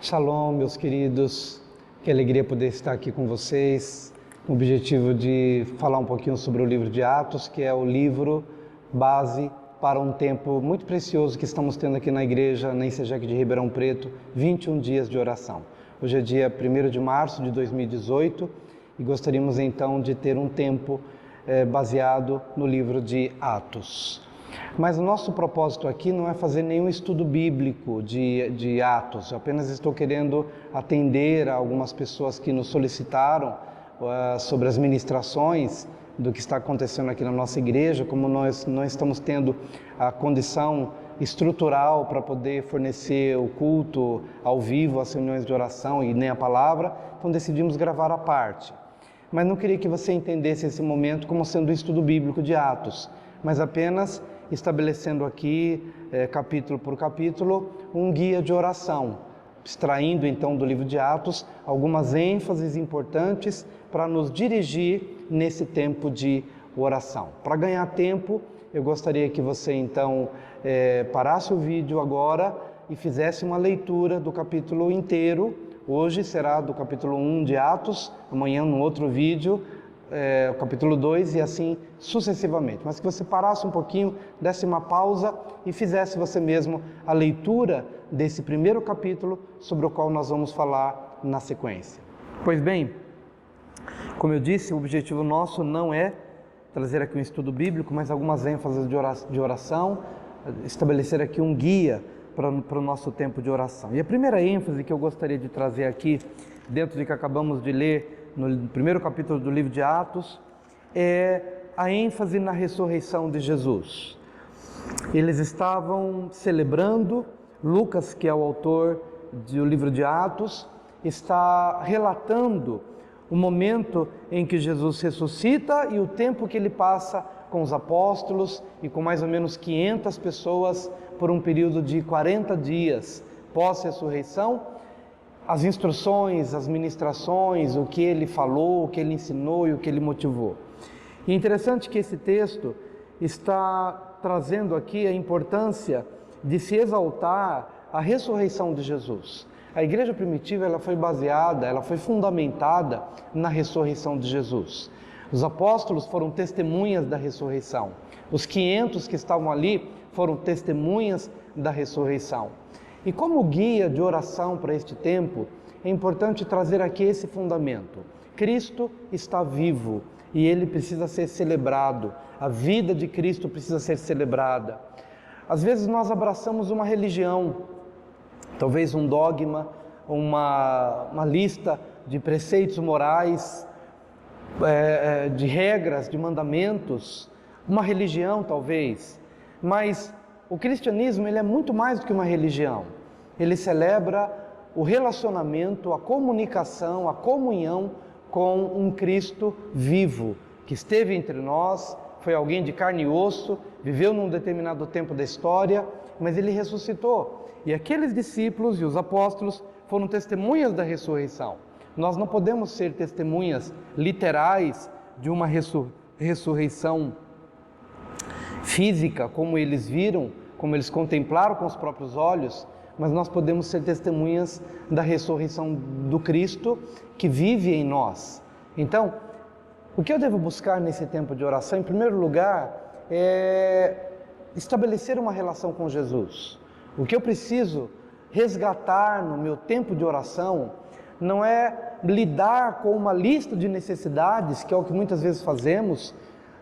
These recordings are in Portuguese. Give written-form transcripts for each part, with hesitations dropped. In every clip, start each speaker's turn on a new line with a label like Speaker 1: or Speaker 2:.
Speaker 1: Shalom, meus queridos, que alegria poder estar aqui com vocês, com o objetivo de falar um pouquinho sobre o livro de Atos, que é o livro base para um tempo muito precioso que estamos tendo aqui na igreja, na ICEJEC de Ribeirão Preto, 21 dias de oração. Hoje é dia 1º de março de 2018 e gostaríamos então de ter um tempo baseado no livro de Atos. Mas o nosso propósito aqui não é fazer nenhum estudo bíblico de Atos. Eu apenas estou querendo atender a algumas pessoas que nos solicitaram sobre as ministrações do que está acontecendo aqui na nossa igreja, como nós não estamos tendo a condição estrutural para poder fornecer o culto ao vivo, as reuniões de oração e nem a palavra, então decidimos gravar à parte. Mas não queria que você entendesse esse momento como sendo um estudo bíblico de Atos, mas apenas estabelecendo aqui, capítulo por capítulo, um guia de oração, extraindo então do livro de Atos algumas ênfases importantes para nos dirigir nesse tempo de oração. Para ganhar tempo, eu gostaria que você então parasse o vídeo agora e fizesse uma leitura do capítulo inteiro. Hoje será do capítulo 1 de Atos, amanhã no outro vídeo, o capítulo 2 e assim sucessivamente. Mas que você parasse um pouquinho, desse uma pausa e fizesse você mesmo a leitura desse primeiro capítulo sobre o qual nós vamos falar na sequência. Pois bem, como eu disse, o objetivo nosso não é trazer aqui um estudo bíblico, mas algumas ênfases de oração, estabelecer aqui um guia para o nosso tempo de oração. E a primeira ênfase que eu gostaria de trazer aqui, dentro do que acabamos de ler, no primeiro capítulo do livro de Atos, é a ênfase na ressurreição de Jesus. Eles estavam celebrando, Lucas, que é o autor do livro de Atos, está relatando o momento em que Jesus ressuscita e o tempo que ele passa com os apóstolos e com mais ou menos 500 pessoas por um período de 40 dias pós-ressurreição. As instruções, as ministrações, o que ele falou, o que ele ensinou e o que ele motivou. E é interessante que esse texto está trazendo aqui a importância de se exaltar a ressurreição de Jesus. A igreja primitiva ela foi baseada, ela foi fundamentada na ressurreição de Jesus. Os apóstolos foram testemunhas da ressurreição. Os 500 que estavam ali foram testemunhas da ressurreição. E como guia de oração para este tempo, é importante trazer aqui esse fundamento. Cristo está vivo e Ele precisa ser celebrado. A vida de Cristo precisa ser celebrada. Às vezes nós abraçamos uma religião, talvez um dogma, uma lista de preceitos morais, de regras, de mandamentos, uma religião talvez, mas o cristianismo ele é muito mais do que uma religião. Ele celebra o relacionamento, a comunicação, a comunhão com um Cristo vivo, que esteve entre nós, foi alguém de carne e osso, viveu num determinado tempo da história, mas ele ressuscitou. E aqueles discípulos e os apóstolos foram testemunhas da ressurreição. Nós não podemos ser testemunhas literais de uma ressurreição física, como eles viram, como eles contemplaram com os próprios olhos, mas nós podemos ser testemunhas da ressurreição do Cristo que vive em nós. Então, o que eu devo buscar nesse tempo de oração, em primeiro lugar, é estabelecer uma relação com Jesus. O que eu preciso resgatar no meu tempo de oração não é lidar com uma lista de necessidades, que é o que muitas vezes fazemos.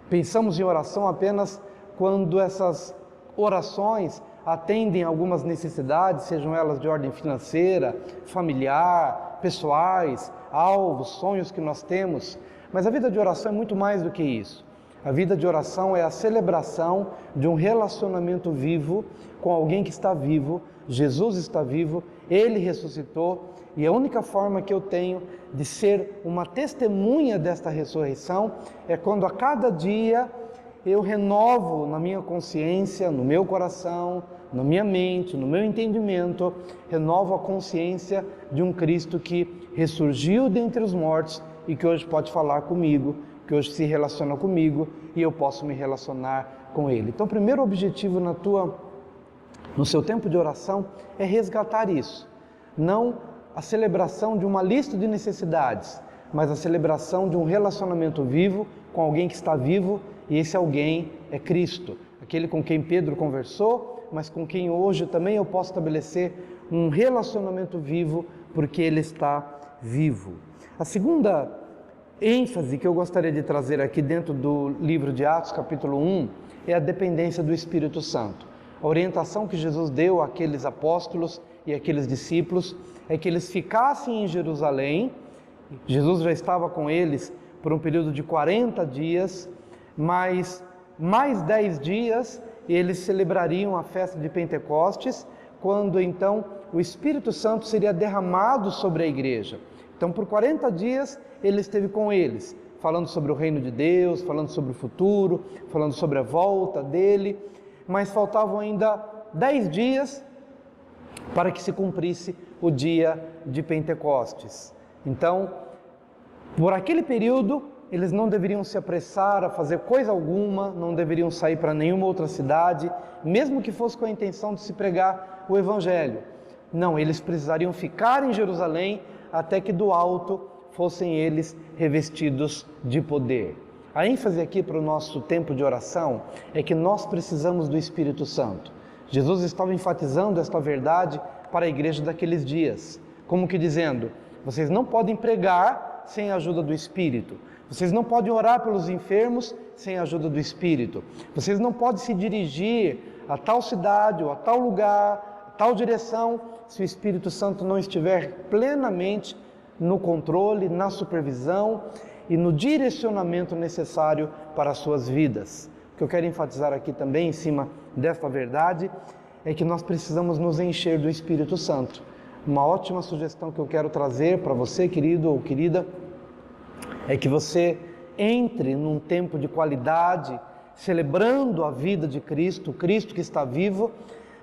Speaker 1: Pensamos em oração apenas quando essas orações atendem algumas necessidades, sejam elas de ordem financeira, familiar, pessoais, alvos, sonhos que nós temos. Mas a vida de oração é muito mais do que isso. A vida de oração é a celebração de um relacionamento vivo com alguém que está vivo. Jesus está vivo, Ele ressuscitou, e a única forma que eu tenho de ser uma testemunha desta ressurreição é quando a cada dia eu renovo na minha consciência, no meu coração, na minha mente, no meu entendimento, renovo a consciência de um Cristo que ressurgiu dentre os mortos e que hoje pode falar comigo, que hoje se relaciona comigo e eu posso me relacionar com Ele. Então, o primeiro objetivo no seu tempo de oração é resgatar isso. não a celebração de uma lista de necessidades, mas a celebração de um relacionamento vivo com alguém que está vivo, e esse alguém é Cristo, aquele com quem Pedro conversou, mas com quem hoje também eu posso estabelecer um relacionamento vivo, porque ele está vivo. A segunda ênfase que eu gostaria de trazer aqui dentro do livro de Atos, capítulo 1, é a dependência do Espírito Santo. A orientação que Jesus deu àqueles apóstolos e àqueles discípulos é que eles ficassem em Jerusalém. Jesus já estava com eles por um período de 40 dias, mas mais 10 dias eles celebrariam a festa de Pentecostes, quando então o Espírito Santo seria derramado sobre a igreja. Então por 40 dias ele esteve com eles, falando sobre o reino de Deus, falando sobre o futuro, falando sobre a volta dele, mas faltavam ainda 10 dias para que se cumprisse o dia de Pentecostes. Então, por aquele período, eles não deveriam se apressar a fazer coisa alguma, não deveriam sair para nenhuma outra cidade, mesmo que fosse com a intenção de se pregar o Evangelho. Não, eles precisariam ficar em Jerusalém até que do alto fossem eles revestidos de poder. A ênfase aqui para o nosso tempo de oração é que nós precisamos do Espírito Santo. Jesus estava enfatizando esta verdade para a igreja daqueles dias, como que dizendo: vocês não podem pregar sem a ajuda do Espírito, vocês não podem orar pelos enfermos sem a ajuda do Espírito, vocês não podem se dirigir a tal cidade ou a tal lugar, a tal direção, se o Espírito Santo não estiver plenamente no controle, na supervisão e no direcionamento necessário para as suas vidas. O que eu quero enfatizar aqui também, em cima desta verdade, é que nós precisamos nos encher do Espírito Santo. Uma ótima sugestão que eu quero trazer para você, querido ou querida, é que você entre num tempo de qualidade, celebrando a vida de Cristo, Cristo que está vivo,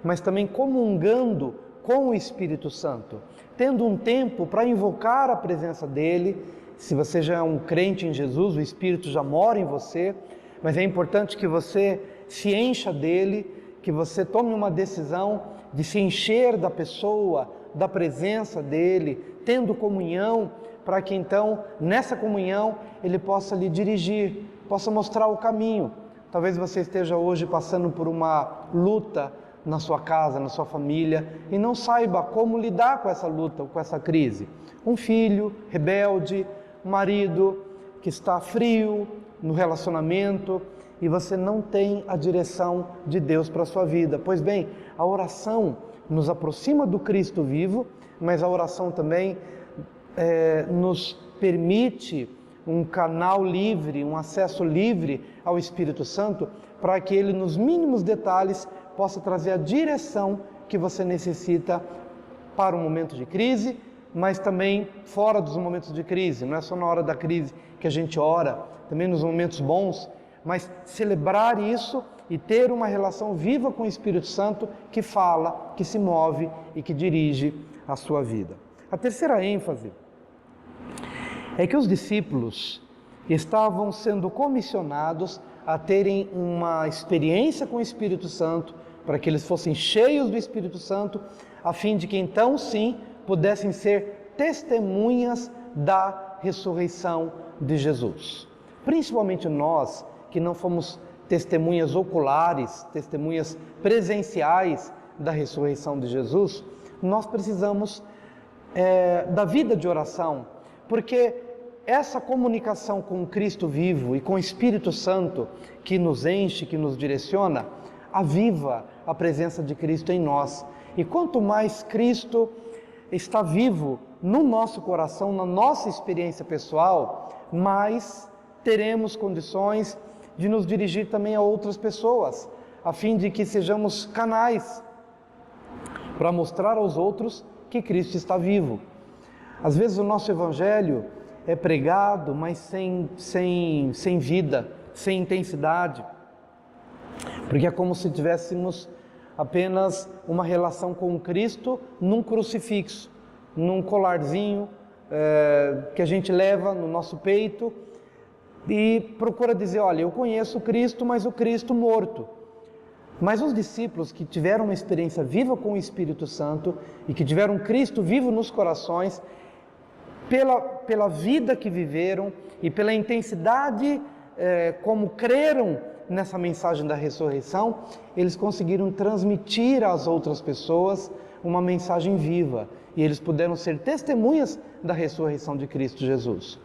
Speaker 1: mas também comungando com o Espírito Santo, tendo um tempo para invocar a presença dele. Se você já é um crente em Jesus, o Espírito já mora em você, mas é importante que você se encha dele, que você tome uma decisão de se encher da pessoa, da presença dele, tendo comunhão, para que então, nessa comunhão, ele possa lhe dirigir, possa mostrar o caminho. Talvez você esteja hoje passando por uma luta na sua casa, na sua família, e não saiba como lidar com essa luta, com essa crise. Um filho rebelde, um marido que está frio no relacionamento, e você não tem a direção de Deus para a sua vida. Pois bem, a oração nos aproxima do Cristo vivo, mas a oração também nos permite um canal livre, um acesso livre ao Espírito Santo, para que ele, nos mínimos detalhes, possa trazer a direção que você necessita para um momento de crise, mas também fora dos momentos de crise. Não é só na hora da crise que a gente ora, também nos momentos bons, mas celebrar isso e ter uma relação viva com o Espírito Santo que fala, que se move e que dirige a sua vida. A terceira ênfase é que os discípulos estavam sendo comissionados a terem uma experiência com o Espírito Santo, para que eles fossem cheios do Espírito Santo, a fim de que então sim pudessem ser testemunhas da ressurreição de Jesus. Principalmente nós que não fomos testemunhas oculares, testemunhas presenciais da ressurreição de Jesus, nós precisamos da vida de oração, porque essa comunicação com o Cristo vivo e com o Espírito Santo que nos enche, que nos direciona, aviva a presença de Cristo em nós. E quanto mais Cristo está vivo no nosso coração, na nossa experiência pessoal, mais teremos condições de nos dirigir também a outras pessoas, a fim de que sejamos canais para mostrar aos outros que Cristo está vivo. Às vezes o nosso Evangelho é pregado, mas sem vida, sem intensidade, porque é como se tivéssemos apenas uma relação com Cristo num crucifixo, num colarzinho que a gente leva no nosso peito e procura dizer: olha, eu conheço Cristo, mas o Cristo morto. Mas os discípulos que tiveram uma experiência viva com o Espírito Santo e que tiveram Cristo vivo nos corações, pela vida que viveram e pela intensidade como creram nessa mensagem da ressurreição, eles conseguiram transmitir às outras pessoas uma mensagem viva e eles puderam ser testemunhas da ressurreição de Cristo Jesus.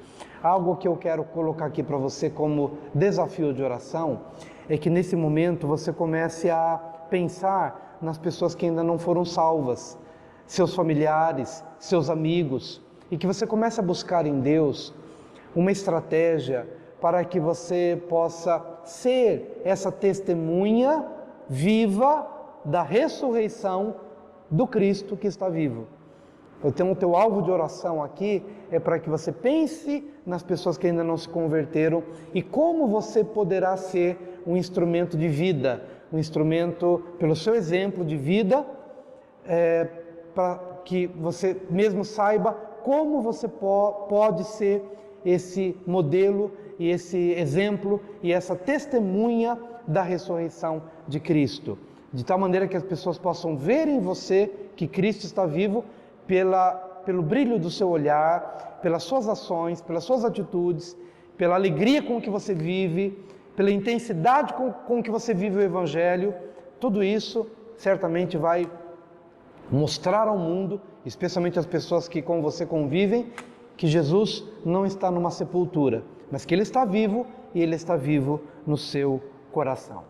Speaker 1: Algo que eu quero colocar aqui para você como desafio de oração é que nesse momento você comece a pensar nas pessoas que ainda não foram salvas, seus familiares, seus amigos, e que você comece a buscar em Deus uma estratégia para que você possa ser essa testemunha viva da ressurreição do Cristo que está vivo. Então, o teu alvo de oração aqui é para que você pense nas pessoas que ainda não se converteram e como você poderá ser um instrumento de vida, um instrumento, pelo seu exemplo de vida, para que você mesmo saiba como você pode ser esse modelo e esse exemplo e essa testemunha da ressurreição de Cristo. De tal maneira que as pessoas possam ver em você que Cristo está vivo pelo brilho do seu olhar, pelas suas ações, pelas suas atitudes, pela alegria com que você vive, pela intensidade com que você vive o Evangelho. Tudo isso certamente vai mostrar ao mundo, especialmente as pessoas que com você convivem, que Jesus não está numa sepultura, mas que Ele está vivo e Ele está vivo no seu coração.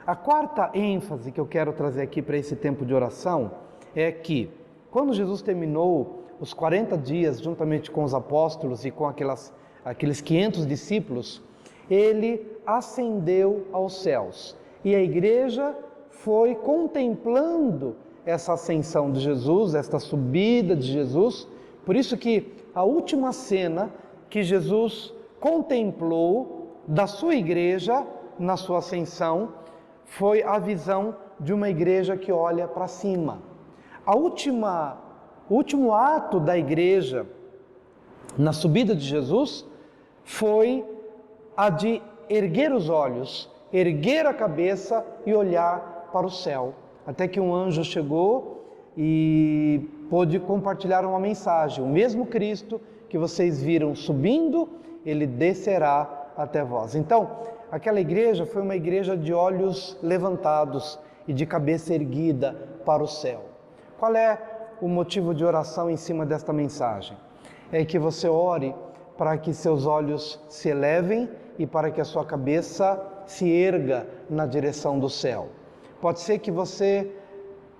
Speaker 1: A quarta ênfase que eu quero trazer aqui para esse tempo de oração é que, quando Jesus terminou os 40 dias juntamente com os apóstolos e com aqueles 500 discípulos, Ele ascendeu aos céus e a igreja foi contemplando essa ascensão de Jesus, esta subida de Jesus. Por isso que a última cena que Jesus contemplou da sua igreja na sua ascensão foi a visão de uma igreja que olha para cima. O último ato da igreja na subida de Jesus foi a de erguer os olhos, erguer a cabeça e olhar para o céu. Até que um anjo chegou e pôde compartilhar uma mensagem. O mesmo Cristo que vocês viram subindo, Ele descerá até vós. Então, aquela igreja foi uma igreja de olhos levantados e de cabeça erguida para o céu. Qual é o motivo de oração em cima desta mensagem? É que você ore para que seus olhos se elevem e para que a sua cabeça se erga na direção do céu. Pode ser que você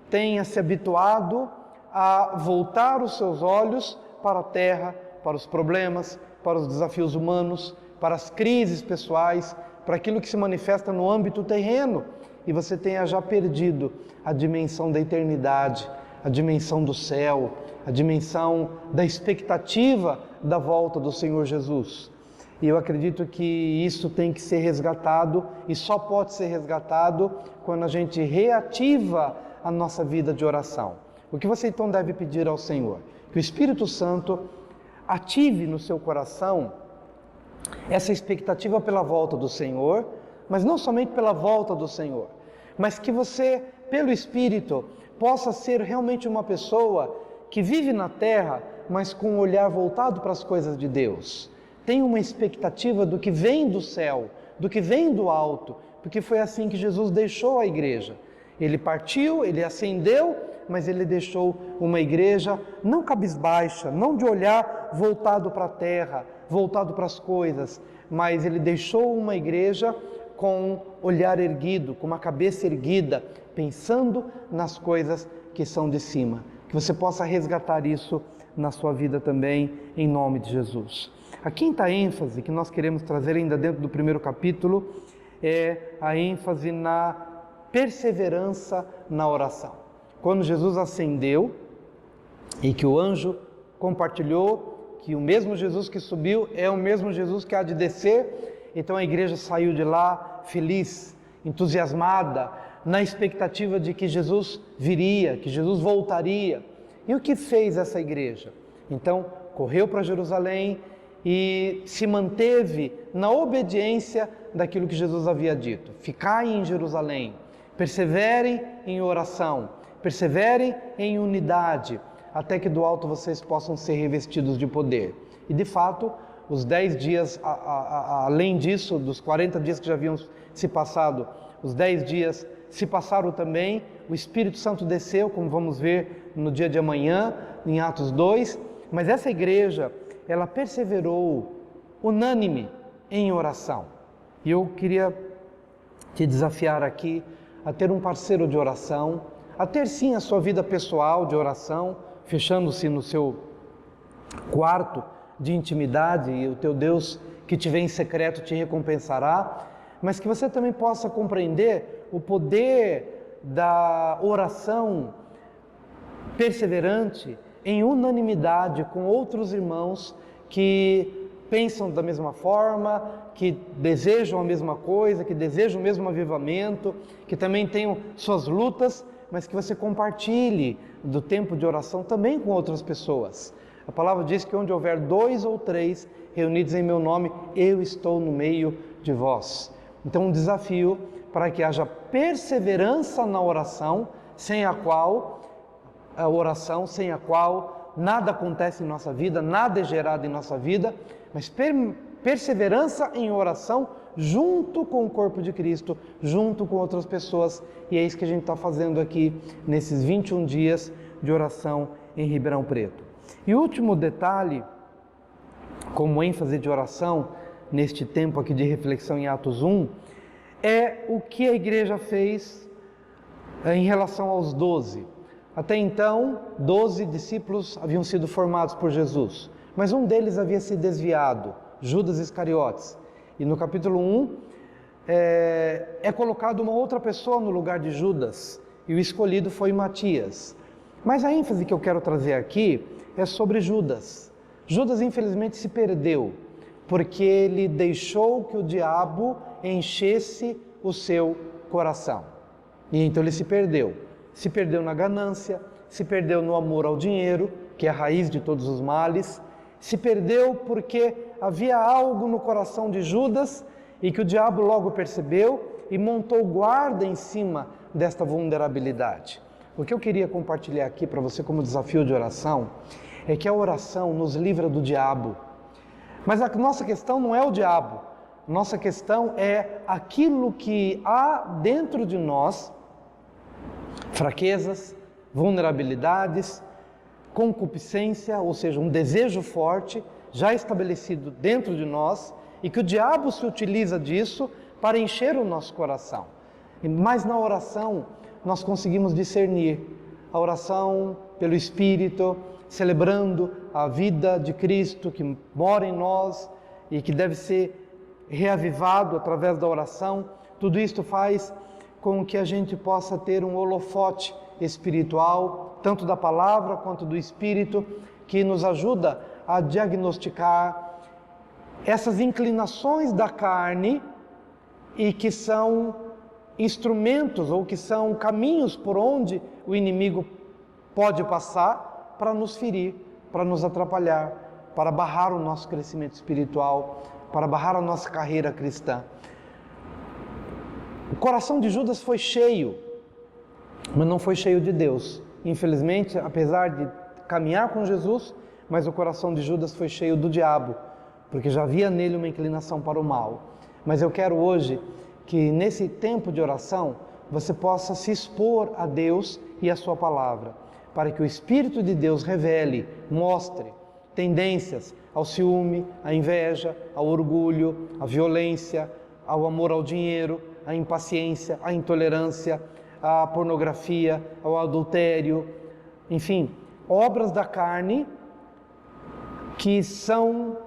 Speaker 1: tenha se habituado a voltar os seus olhos para a terra, para os problemas, para os desafios humanos, para as crises pessoais, para aquilo que se manifesta no âmbito terreno, e você tenha já perdido a dimensão da eternidade, a dimensão do céu, a dimensão da expectativa da volta do Senhor Jesus. E eu acredito que isso tem que ser resgatado e só pode ser resgatado quando a gente reativa a nossa vida de oração. O que você então deve pedir ao Senhor? Que o Espírito Santo ative no seu coração essa expectativa pela volta do Senhor, mas não somente pela volta do Senhor, mas que você, pelo Espírito, possa ser realmente uma pessoa que vive na terra, mas com um olhar voltado para as coisas de Deus. Tem uma expectativa do que vem do céu, do que vem do alto, porque foi assim que Jesus deixou a igreja. Ele partiu, Ele ascendeu, mas Ele deixou uma igreja não cabisbaixa, não de olhar voltado para a terra, voltado para as coisas, mas Ele deixou uma igreja com olhar erguido, com uma cabeça erguida, pensando nas coisas que são de cima. Que você possa resgatar isso na sua vida também, em nome de Jesus. A quinta ênfase que nós queremos trazer ainda dentro do primeiro capítulo é a ênfase na perseverança na oração. Quando Jesus ascendeu e que o anjo compartilhou que o mesmo Jesus que subiu é o mesmo Jesus que há de descer, então a igreja saiu de lá feliz, entusiasmada, na expectativa de que Jesus viria, que Jesus voltaria. E o que fez essa igreja? Então, correu para Jerusalém e se manteve na obediência daquilo que Jesus havia dito. Ficai em Jerusalém, Perseverem em oração, perseverem em unidade, até que do alto vocês possam ser revestidos de poder. E de fato, os 10 dias, além disso, dos 40 dias que já haviam se passado, os 10 dias se passaram também, o Espírito Santo desceu, como vamos ver no dia de amanhã, em Atos 2, mas essa igreja, ela perseverou unânime em oração. E eu queria te desafiar aqui a ter um parceiro de oração, a ter sim a sua vida pessoal de oração, fechando-se no seu quarto de intimidade, e o teu Deus que te vê em secreto te recompensará, mas que você também possa compreender o poder da oração perseverante em unanimidade com outros irmãos que pensam da mesma forma, que desejam a mesma coisa, que desejam o mesmo avivamento, que também tenham suas lutas, mas que você compartilhe do tempo de oração também com outras pessoas. A palavra diz que onde houver 2 ou 3 reunidos em meu nome, eu estou no meio de vós. Então, um desafio para que haja perseverança na oração, sem a qual nada acontece em nossa vida, nada é gerado em nossa vida, mas perseverança em oração junto com o corpo de Cristo, junto com outras pessoas, e é isso que a gente está fazendo aqui nesses 21 dias de oração em Ribeirão Preto. E o último detalhe, como ênfase de oração, neste tempo aqui de reflexão em Atos 1, é o que a igreja fez em relação aos 12. Até então, 12 discípulos haviam sido formados por Jesus, mas um deles havia se desviado, Judas Iscariotes. E no capítulo 1, é colocado uma outra pessoa no lugar de Judas, e o escolhido foi Matias. Mas a ênfase que eu quero trazer aqui é sobre Judas. Judas, infelizmente, se perdeu, porque ele deixou que o diabo enchesse o seu coração. E então ele se perdeu na ganância, se perdeu no amor ao dinheiro, que é a raiz de todos os males, se perdeu porque havia algo no coração de Judas e que o diabo logo percebeu e montou guarda em cima desta vulnerabilidade. O que eu queria compartilhar aqui para você como desafio de oração é que a oração nos livra do diabo. Mas a nossa questão não é o diabo, nossa questão é aquilo que há dentro de nós, fraquezas, vulnerabilidades, concupiscência, ou seja, um desejo forte já estabelecido dentro de nós e que o diabo se utiliza disso para encher o nosso coração. Mas na oração nós conseguimos discernir a oração pelo Espírito, celebrando a vida de Cristo que mora em nós e que deve ser reavivado através da oração. Tudo isto faz com que a gente possa ter um holofote espiritual, tanto da palavra quanto do Espírito, que nos ajuda a diagnosticar essas inclinações da carne e que são instrumentos ou que são caminhos por onde o inimigo pode passar para nos ferir, para nos atrapalhar, para barrar o nosso crescimento espiritual, para barrar a nossa carreira cristã. O coração de Judas foi cheio, mas não foi cheio de Deus. Infelizmente, apesar de caminhar com Jesus, mas o coração de Judas foi cheio do diabo, porque já havia nele uma inclinação para o mal. Mas eu quero hoje que nesse tempo de oração você possa se expor a Deus e a sua palavra, para que o Espírito de Deus revele, mostre tendências ao ciúme, à inveja, ao orgulho, à violência, ao amor ao dinheiro, à impaciência, à intolerância, à pornografia, ao adultério, enfim, obras da carne que são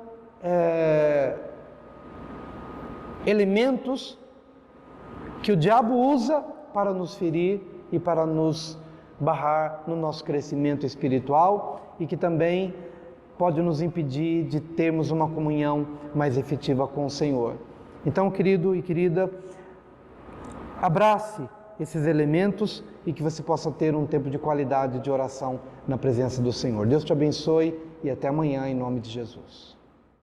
Speaker 1: elementos que o diabo usa para nos ferir e para nos barrar no nosso crescimento espiritual e que também pode nos impedir de termos uma comunhão mais efetiva com o Senhor. Então, querido e querida, abrace esses elementos e que você possa ter um tempo de qualidade de oração na presença do Senhor. Deus te abençoe e até amanhã, em nome de Jesus.